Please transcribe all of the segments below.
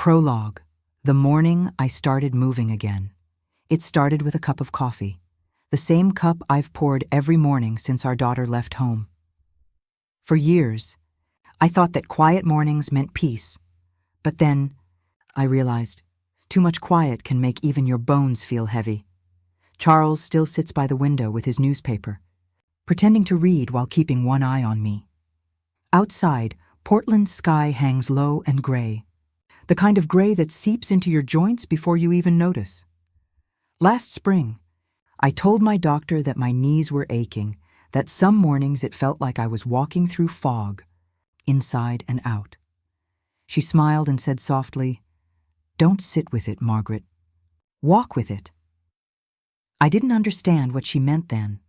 Prologue. The morning I started moving again. It started with a cup of coffee, the same cup I've poured every morning since our daughter left home. For years, I thought that quiet mornings meant peace, but then I realized too much quiet can make even your bones feel heavy. Charles still sits by the window with his newspaper, pretending to read while keeping one eye on me. Outside, Portland's sky hangs low and gray, the kind of gray that seeps into your joints before you even notice. Last spring, I told my doctor that my knees were aching, that some mornings it felt like I was walking through fog, inside and out. She smiled and said softly, "Don't sit with it, Margaret. Walk with it." I didn't understand what she meant then,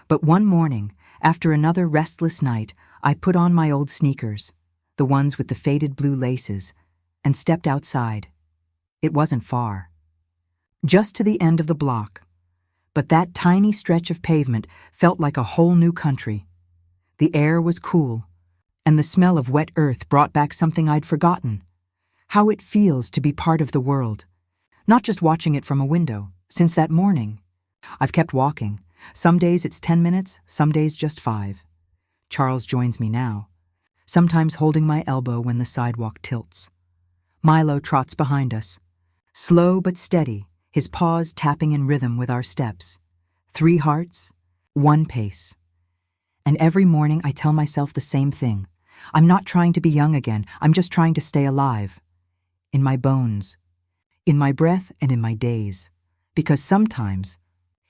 but one morning, after another restless night, I put on my old sneakers, the ones with the faded blue laces, and stepped outside. It wasn't far. Just to the end of the block. But that tiny stretch of pavement felt like a whole new country. The air was cool, and the smell of wet earth brought back something I'd forgotten. How it feels to be part of the world, not just watching it from a window. Since that morning, I've kept walking. Some days it's 10 minutes, some days just 5. Charles joins me now, sometimes holding my elbow when the sidewalk tilts. Milo trots behind us, slow but steady, his paws tapping in rhythm with our steps. 3 hearts, 1 pace. And every morning I tell myself the same thing. I'm not trying to be young again, I'm just trying to stay alive. In my bones, in my breath, and in my days. Because sometimes,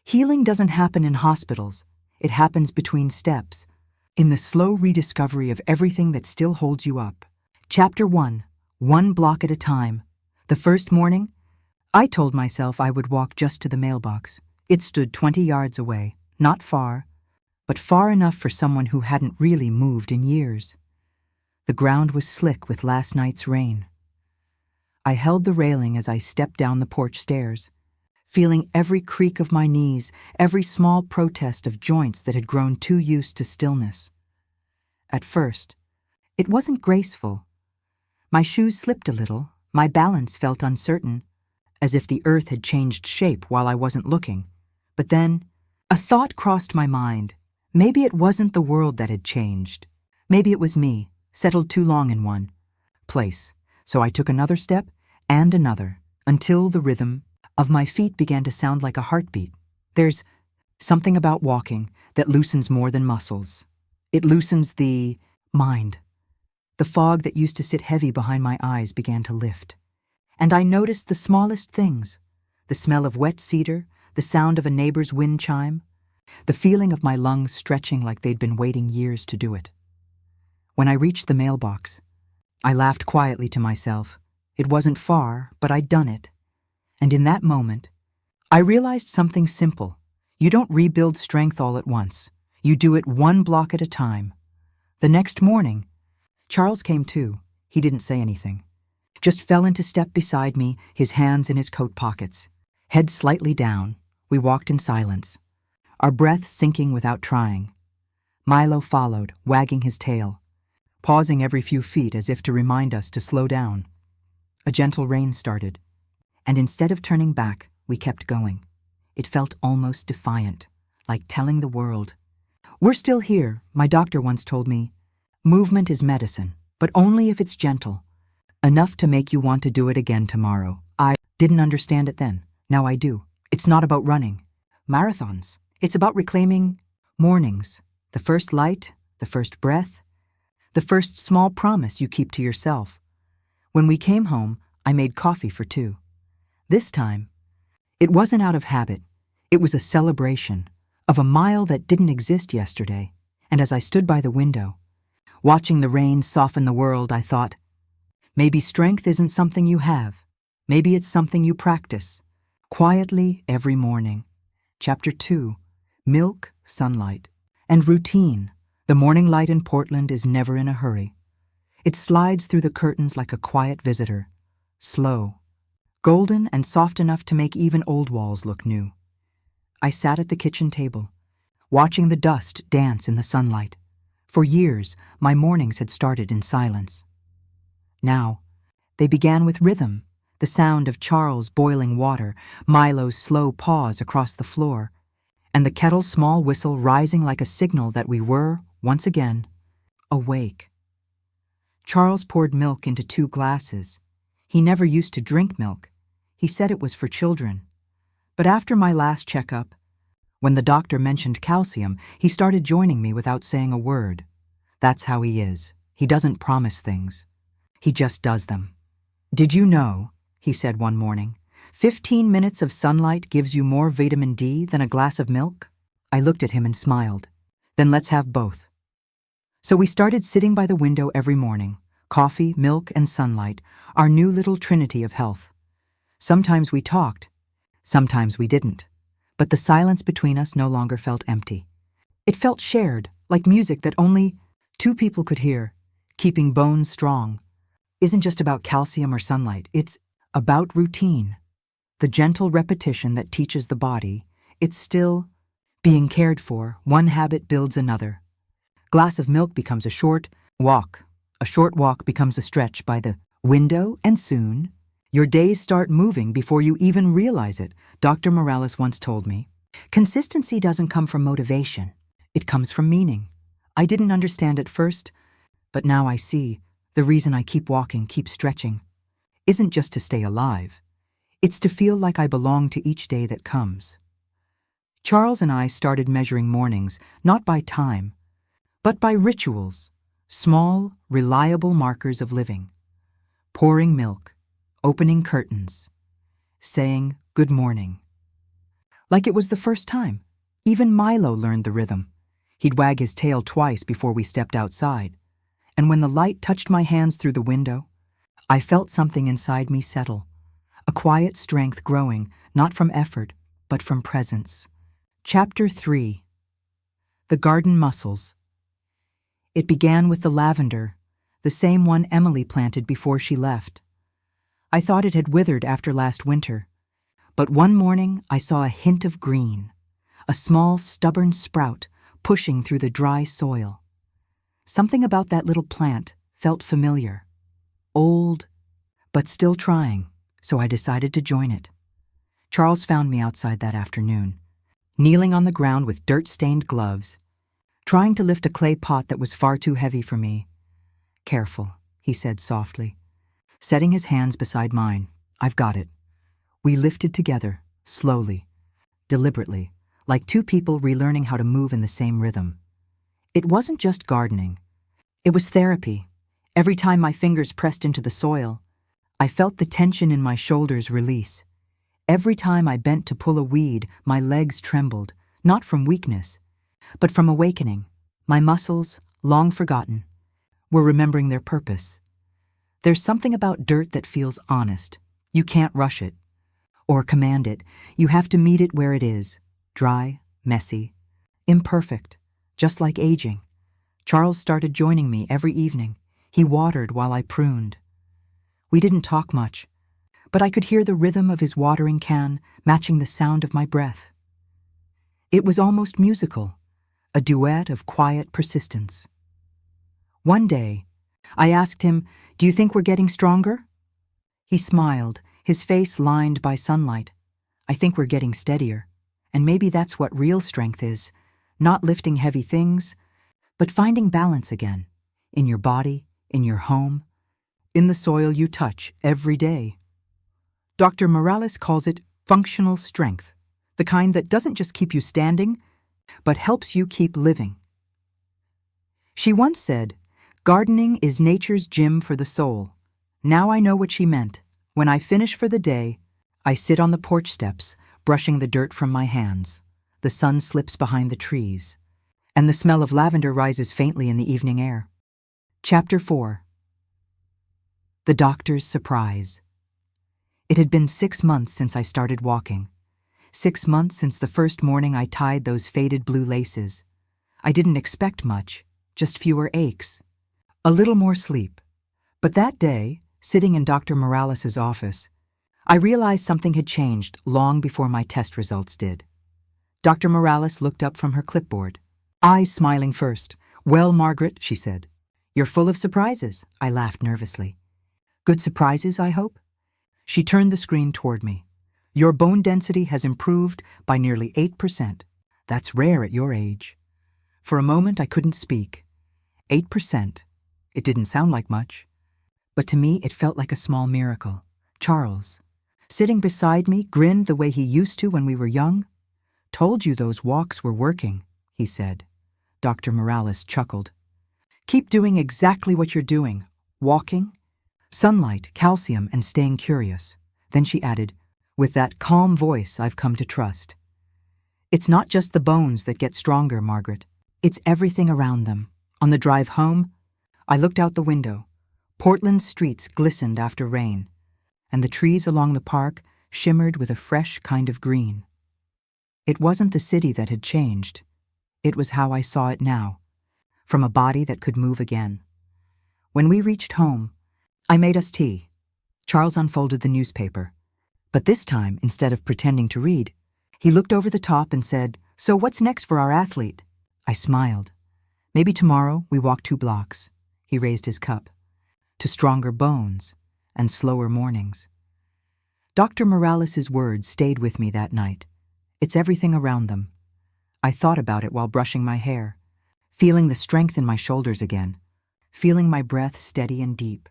healing doesn't happen in hospitals. It happens between steps, in the slow rediscovery of everything that still holds you up. Chapter 1. 1 block at a time. The first morning, I told myself I would walk just to the mailbox. It stood 20 yards away, not far, but far enough for someone who hadn't really moved in years. The ground was slick with last night's rain. I held the railing as I stepped down the porch stairs, feeling every creak of my knees, every small protest of joints that had grown too used to stillness. At first, it wasn't graceful. My shoes slipped a little, my balance felt uncertain, as if the earth had changed shape while I wasn't looking. But then, a thought crossed my mind. Maybe it wasn't the world that had changed. Maybe it was me, settled too long in one place. So I took another step and another, until the rhythm of my feet began to sound like a heartbeat. There's something about walking that loosens more than muscles. It loosens the mind. The fog that used to sit heavy behind my eyes began to lift. And I noticed the smallest things, the smell of wet cedar, the sound of a neighbor's wind chime, the feeling of my lungs stretching like they'd been waiting years to do it. When I reached the mailbox, I laughed quietly to myself. It wasn't far, but I'd done it. And in that moment, I realized something simple. You don't rebuild strength all at once. You do it 1 block at a time. The next morning, Charles came too. He didn't say anything. Just fell into step beside me, his hands in his coat pockets. Head slightly down, we walked in silence, our breath sinking without trying. Milo followed, wagging his tail, pausing every few feet as if to remind us to slow down. A gentle rain started, and instead of turning back, we kept going. It felt almost defiant, like telling the world, "We're still here," my doctor once told me. Movement is medicine, but only if it's gentle, enough to make you want to do it again tomorrow. I didn't understand it then. Now I do. It's not about running marathons. It's about reclaiming mornings, the first light, the first breath, the first small promise you keep to yourself. When we came home, I made coffee for 2. This time, it wasn't out of habit. It was a celebration of a mile that didn't exist yesterday. And as I stood by the window, watching the rain soften the world, I thought, maybe strength isn't something you have. Maybe it's something you practice, quietly every morning. Chapter 2. Milk, sunlight, and routine. The morning light in Portland is never in a hurry. It slides through the curtains like a quiet visitor, slow, golden and soft enough to make even old walls look new. I sat at the kitchen table, watching the dust dance in the sunlight. For years, my mornings had started in silence. Now, They began with rhythm, the sound of Charles boiling water, Milo's slow pause across the floor, and the kettle's small whistle rising like a signal that we were, once again, awake. Charles poured milk into 2 glasses. He never used to drink milk. He said it was for children. But after my last checkup, when the doctor mentioned calcium, he started joining me without saying a word. That's how he is. He doesn't promise things. He just does them. "Did you know," he said one morning, 15 minutes of sunlight gives you more vitamin D than a glass of milk? I looked at him and smiled. "Then let's have both." So we started sitting by the window every morning. Coffee, milk, and sunlight, our new little trinity of health. Sometimes we talked, sometimes we didn't. But the silence between us no longer felt empty. It felt shared, like music that only 2 people could hear. Keeping bones strong isn't just about calcium or sunlight. It's about routine. The gentle repetition that teaches the body it's still being cared for. One habit builds another. Glass of milk becomes a short walk. A short walk becomes a stretch by the window, and soon, your days start moving before you even realize it. Dr. Morales once told me, consistency doesn't come from motivation. It comes from meaning. I didn't understand at first, but now I see the reason I keep walking, keep stretching, isn't just to stay alive. It's to feel like I belong to each day that comes. Charles and I started measuring mornings, not by time, but by rituals, small, reliable markers of living. Pouring milk, opening curtains, saying good morning. Like it was the first time. Even Milo learned the rhythm. He'd wag his tail twice before we stepped outside. And when the light touched my hands through the window, I felt something inside me settle. A quiet strength growing, not from effort, but from presence. Chapter 3. The Garden Muscles. It began with the lavender, the same one Emily planted before she left. I thought it had withered after last winter, but one morning I saw a hint of green, a small, stubborn sprout pushing through the dry soil. Something about that little plant felt familiar, old, but still trying, so I decided to join it. Charles found me outside that afternoon, kneeling on the ground with dirt-stained gloves, trying to lift a clay pot that was far too heavy for me. "Careful," he said softly, setting his hands beside mine. "I've got it." We lifted together, slowly, deliberately, like 2 people relearning how to move in the same rhythm. It wasn't just gardening. It was therapy. Every time my fingers pressed into the soil, I felt the tension in my shoulders release. Every time I bent to pull a weed, my legs trembled, not from weakness, but from awakening. My muscles, long forgotten, were remembering their purpose. There's something about dirt that feels honest. You can't rush it or command it. You have to meet it where it is, dry, messy, imperfect, just like aging. Charles started joining me every evening. He watered while I pruned. We didn't talk much, but I could hear the rhythm of his watering can matching the sound of my breath. It was almost musical, a duet of quiet persistence. One day, I asked him, "Do you think we're getting stronger?" He smiled, his face lined by sunlight. "I think we're getting steadier, and maybe that's what real strength is, not lifting heavy things, but finding balance again, in your body, in your home, in the soil you touch every day." Dr. Morales calls it functional strength, the kind that doesn't just keep you standing, but helps you keep living. She once said, "Gardening is nature's gym for the soul." Now I know what she meant. When I finish for the day, I sit on the porch steps, brushing the dirt from my hands. The sun slips behind the trees, and the smell of lavender rises faintly in the evening air. Chapter 4. The Doctor's Surprise. It had been 6 months since I started walking. 6 months since the first morning I tied those faded blue laces. I didn't expect much, just fewer aches, a little more sleep. But that day, sitting in Dr. Morales' office, I realized something had changed long before my test results did. Dr. Morales looked up from her clipboard, eyes smiling first. "Well, Margaret," she said, "you're full of surprises." I laughed nervously. Good surprises, I hope? She turned the screen toward me. Your bone density has improved by nearly 8%. That's rare at your age. For a moment, I couldn't speak. 8%. It didn't sound like much. But to me, it felt like a small miracle. Charles, sitting beside me, grinned the way he used to when we were young. Told you those walks were working, he said. Dr. Morales chuckled. Keep doing exactly what you're doing. Walking, sunlight, calcium, and staying curious. Then she added, with that calm voice I've come to trust. It's not just the bones that get stronger, Margaret. It's everything around them. On the drive home, I looked out the window. Portland's streets glistened after rain, and the trees along the park shimmered with a fresh kind of green. It wasn't the city that had changed. It was how I saw it now, from a body that could move again. When we reached home, I made us tea. Charles unfolded the newspaper. But this time, instead of pretending to read, he looked over the top and said, "So what's next for our athlete?" I smiled. "Maybe tomorrow we walk 2 blocks." He raised his cup. "To stronger bones and slower mornings." Dr. Morales' words stayed with me that night. It's everything around them. I thought about it while brushing my hair, feeling the strength in my shoulders again, feeling my breath steady and deep.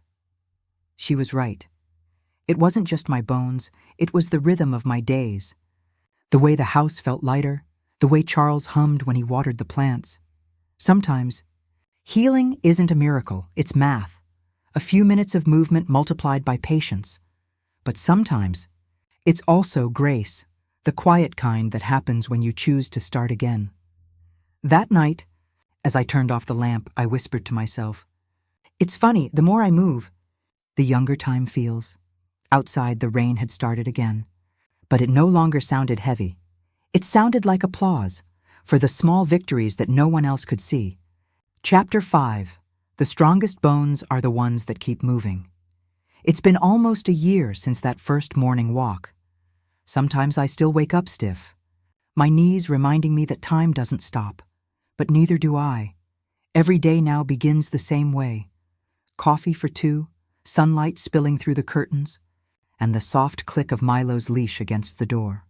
She was right. It wasn't just my bones, it was the rhythm of my days. The way the house felt lighter, the way Charles hummed when he watered the plants. Sometimes, healing isn't a miracle, it's math. A few minutes of movement multiplied by patience. But sometimes, it's also grace, the quiet kind that happens when you choose to start again. That night, as I turned off the lamp, I whispered to myself, "It's funny, the more I move, the younger time feels." Outside, the rain had started again, but it no longer sounded heavy. It sounded like applause for the small victories that no one else could see. Chapter 5. The strongest bones are the ones that keep moving. It's been almost a year since that first morning walk. Sometimes I still wake up stiff, my knees reminding me that time doesn't stop, but neither do I. Every day now begins the same way. Coffee for 2, sunlight spilling through the curtains, and the soft click of Milo's leash against the door.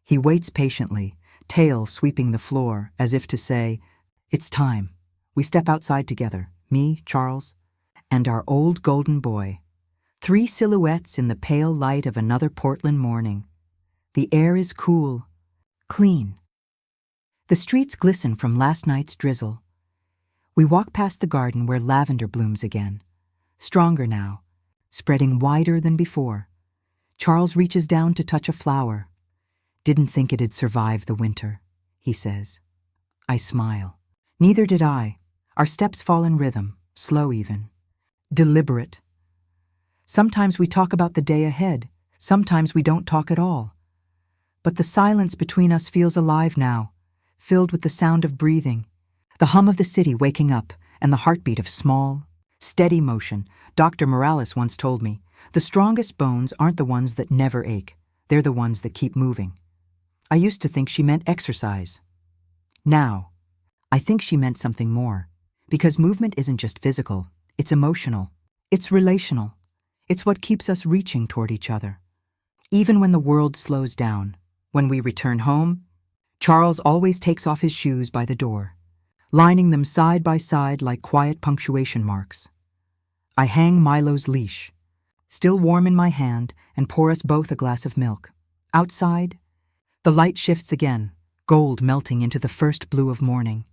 He waits patiently, tail sweeping the floor, as if to say, "It's time." We step outside together, me, Charles, and our old golden boy. 3 silhouettes in the pale light of another Portland morning. The air is cool, clean. The streets glisten from last night's drizzle. We walk past the garden where lavender blooms again, stronger now, spreading wider than before. Charles reaches down to touch a flower. "Didn't think it'd survive the winter," he says. I smile. Neither did I. Our steps fall in rhythm, slow even, deliberate. Sometimes we talk about the day ahead, sometimes we don't talk at all. But the silence between us feels alive now, filled with the sound of breathing, the hum of the city waking up, and the heartbeat of small, steady motion. Dr. Morales once told me, the strongest bones aren't the ones that never ache, they're the ones that keep moving. I used to think she meant exercise. Now, I think she meant something more, because movement isn't just physical, it's emotional, it's relational. It's what keeps us reaching toward each other. Even when the world slows down, when we return home, Charles always takes off his shoes by the door, lining them side by side like quiet punctuation marks. I hang Milo's leash, still warm in my hand, and pour us both a glass of milk. Outside, the light shifts again, gold melting into the first blue of morning.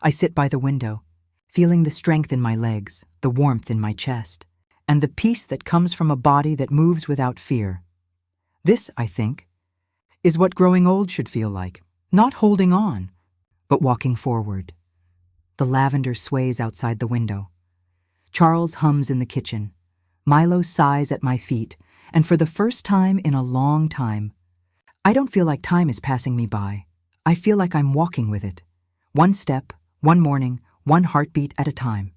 I sit by the window, feeling the strength in my legs, the warmth in my chest, and the peace that comes from a body that moves without fear. This, I think, is what growing old should feel like, not holding on, but walking forward. The lavender sways outside the window. Charles hums in the kitchen. Milo sighs at my feet, and for the first time in a long time, I don't feel like time is passing me by. I feel like I'm walking with it. One step, one morning, one heartbeat at a time.